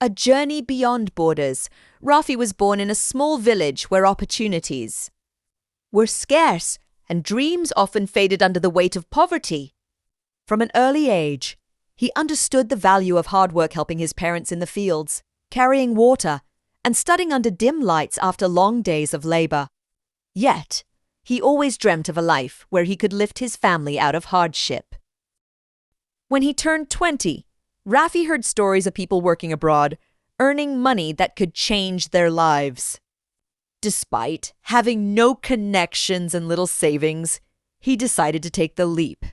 A journey beyond borders, Rafi was born in a small village where opportunities were scarce and dreams often faded under the weight of poverty. From an early age, he understood the value of hard work, helping his parents in the fields, carrying water, and studying under dim lights after long days of labor. Yet, he always dreamt of a life where he could lift his family out of hardship. When he turned 20, Rafi heard stories of people working abroad, earning money that could change their lives. Despite having no connections and little savings, he decided to take the leap.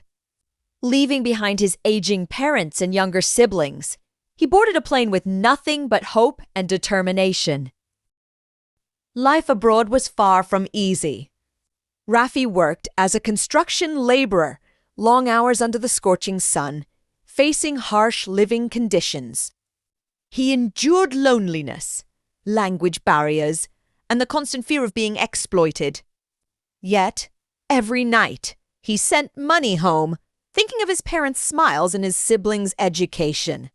Leaving behind his aging parents and younger siblings, he boarded a plane with nothing but hope and determination. Life abroad was far from easy. Rafi worked as a construction laborer, long hours under the scorching sun, facing harsh living conditions. He endured loneliness, language barriers, and the constant fear of being exploited. Yet, every night, he sent money home, thinking of his parents' smiles and his siblings' education.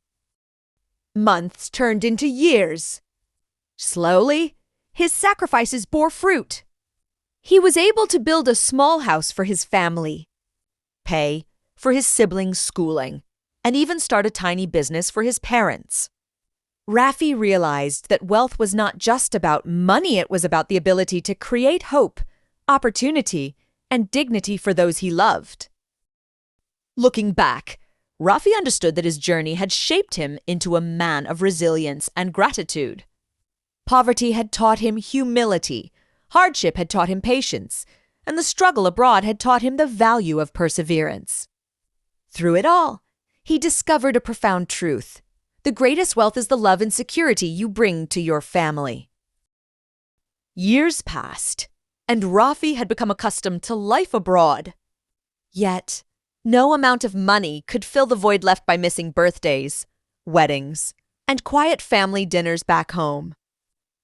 Months turned into years. Slowly, his sacrifices bore fruit. He was able to build a small house for his family, pay for his siblings' schooling, and even start a tiny business for his parents. Rafi realized that wealth was not just about money, it was about the ability to create hope, opportunity, and dignity for those he loved. Looking back, Rafi understood that his journey had shaped him into a man of resilience and gratitude. Poverty had taught him humility, hardship had taught him patience, and the struggle abroad had taught him the value of perseverance. Through it all, he discovered a profound truth. The greatest wealth is the love and security you bring to your family. Years passed, and Rafi had become accustomed to life abroad. Yet, no amount of money could fill the void left by missing birthdays, weddings, and quiet family dinners back home.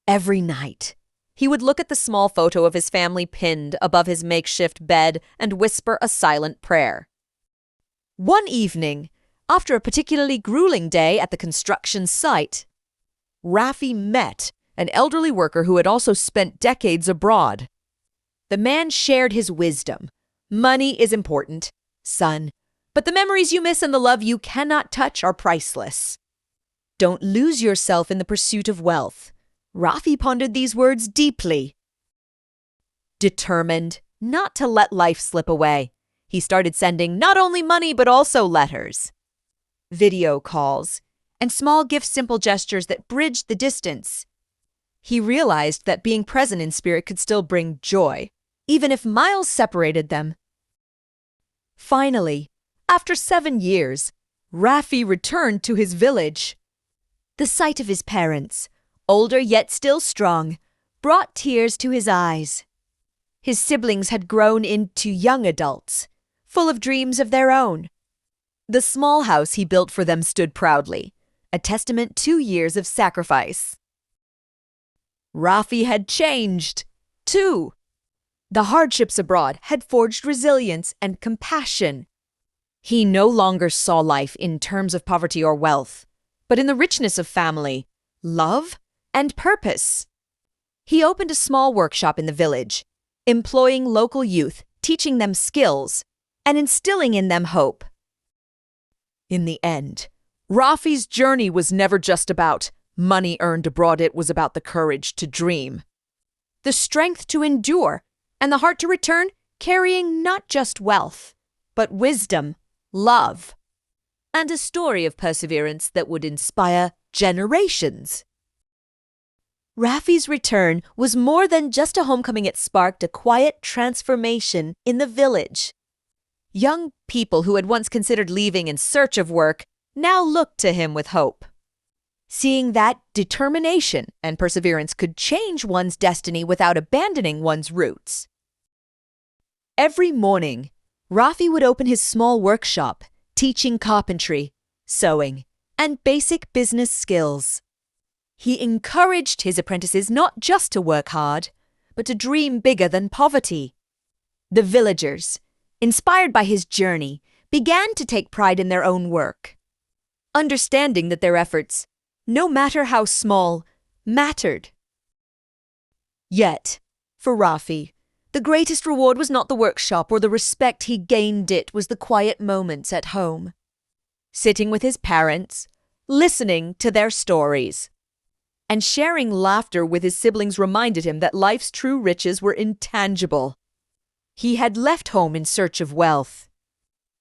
Every night, he would look at the small photo of his family pinned above his makeshift bed and whisper a silent prayer. One evening, after a particularly grueling day at the construction site, Rafi met an elderly worker who had also spent decades abroad. The man shared his wisdom. Money is important, son, but the memories you miss and the love you cannot touch are priceless. Don't lose yourself in the pursuit of wealth. Rafi pondered these words deeply. Determined not to let life slip away, he started sending not only money but also letters, video calls, and small gifts, simple gestures that bridged the distance. He realized that being present in spirit could still bring joy, even if miles separated them. Finally, after 7 years, Rafi returned to his village. The sight of his parents, older yet still strong, brought tears to his eyes. His siblings had grown into young adults, full of dreams of their own. The small house he built for them stood proudly, a testament to years of sacrifice. Rafi had changed, too. The hardships abroad had forged resilience and compassion. He no longer saw life in terms of poverty or wealth, but in the richness of family, love, and purpose. He opened a small workshop in the village, employing local youth, teaching them skills, and instilling in them hope. In the end, Rafi's journey was never just about money earned abroad. It was about the courage to dream, the strength to endure, and the heart to return, carrying not just wealth, but wisdom, love, and a story of perseverance that would inspire generations. Rafi's return was more than just a homecoming. It sparked a quiet transformation in the village. Young people who had once considered leaving in search of work now looked to him with hope, seeing that determination and perseverance could change one's destiny without abandoning one's roots. Every morning, Rafi would open his small workshop, teaching carpentry, sewing, and basic business skills. He encouraged his apprentices not just to work hard, but to dream bigger than poverty. The villagers, inspired by his journey, began to take pride in their own work, understanding that their efforts no matter how small, mattered. Yet, for Rafi, the greatest reward was not the workshop or the respect he gained, it was the quiet moments at home. Sitting with his parents, listening to their stories, and sharing laughter with his siblings reminded him that life's true riches were intangible. He had left home in search of wealth,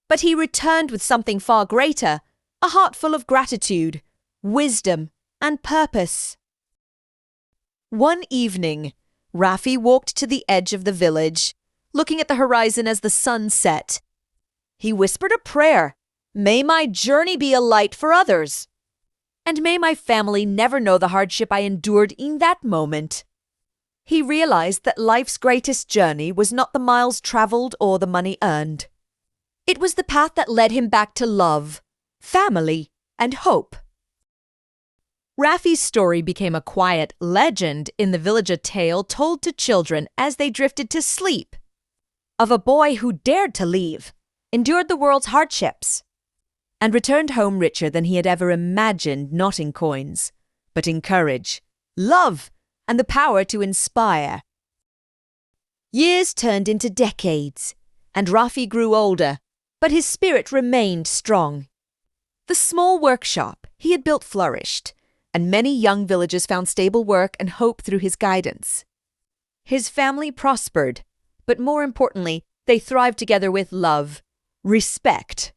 but he returned with something far greater, a heart full of gratitude, wisdom, and purpose. One evening, Rafi walked to the edge of the village, looking at the horizon as the sun set. He whispered a prayer, "May my journey be a light for others, and may my family never know the hardship I endured in that moment." He realized that life's greatest journey was not the miles traveled or the money earned. It was the path that led him back to love, family, and hope. Rafi's story became a quiet legend in the village, a tale told to children as they drifted to sleep, of a boy who dared to leave, endured the world's hardships, and returned home richer than he had ever imagined, not in coins, but in courage, love, and the power to inspire. Years turned into decades, and Rafi grew older, but his spirit remained strong. The small workshop he had built flourished, and many young villagers found stable work and hope through his guidance. His family prospered, but more importantly, they thrived together with love, respect,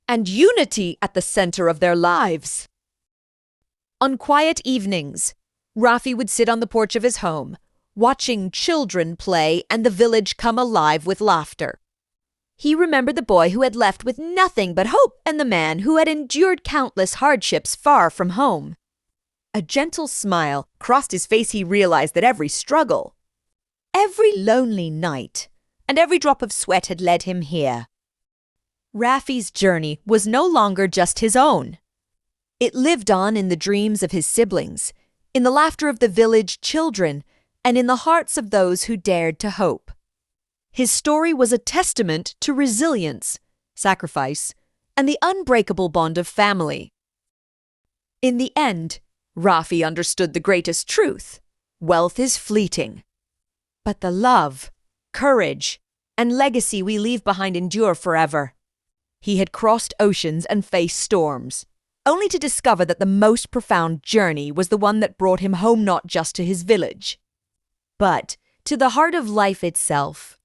and unity at the center of their lives. On quiet evenings, Rafi would sit on the porch of his home, watching children play and the village come alive with laughter. He remembered the boy who had left with nothing but hope and the man who had endured countless hardships far from home. A gentle smile crossed his face. He realized that every struggle, every lonely night, and every drop of sweat had led him here. Rafi's journey was no longer just his own. It lived on in the dreams of his siblings, in the laughter of the village children, and in the hearts of those who dared to hope. His story was a testament to resilience, sacrifice, and the unbreakable bond of family. In the end, Rafi understood the greatest truth: wealth is fleeting, but the love, courage, and legacy we leave behind endure forever. He had crossed oceans and faced storms, only to discover that the most profound journey was the one that brought him home, not just to his village, but to the heart of life itself.